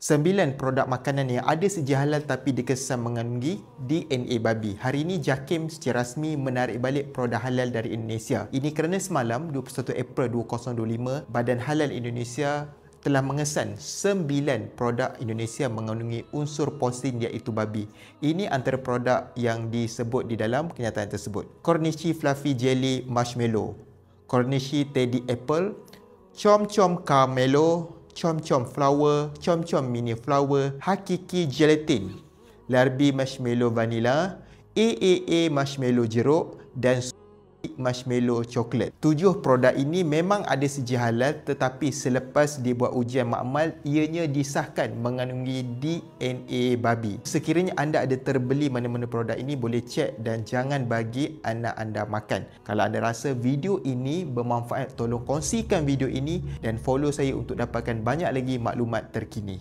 9 produk makanan yang ada sedia halal tapi dikesan mengandungi DNA babi. Hari ini JAKIM secara rasmi menarik balik produk halal dari Indonesia. Ini kerana semalam 21 April 2025, Badan Halal Indonesia telah mengesan 9 produk Indonesia mengandungi unsur porsin iaitu babi. Ini antara produk yang disebut di dalam kenyataan tersebut. Cornishi Fluffy Jelly Marshmallow, Cornishi Teddy Apple, Chom Chom Caramelo, Chom Chom Flower, Chom Chom Mini Flower, Hakiki Gelatin, Larbi Marshmallow Vanilla, AAA Marshmallow Jeruk dan Marshmallow Coklat. 7 produk ini memang ada sedia halal, tetapi selepas dibuat ujian makmal, ianya disahkan mengandungi DNA babi. Sekiranya anda ada terbeli mana-mana produk ini, boleh cek dan jangan bagi anak anda makan. Kalau anda rasa video ini bermanfaat, tolong kongsikan video ini dan follow saya untuk dapatkan banyak lagi maklumat terkini.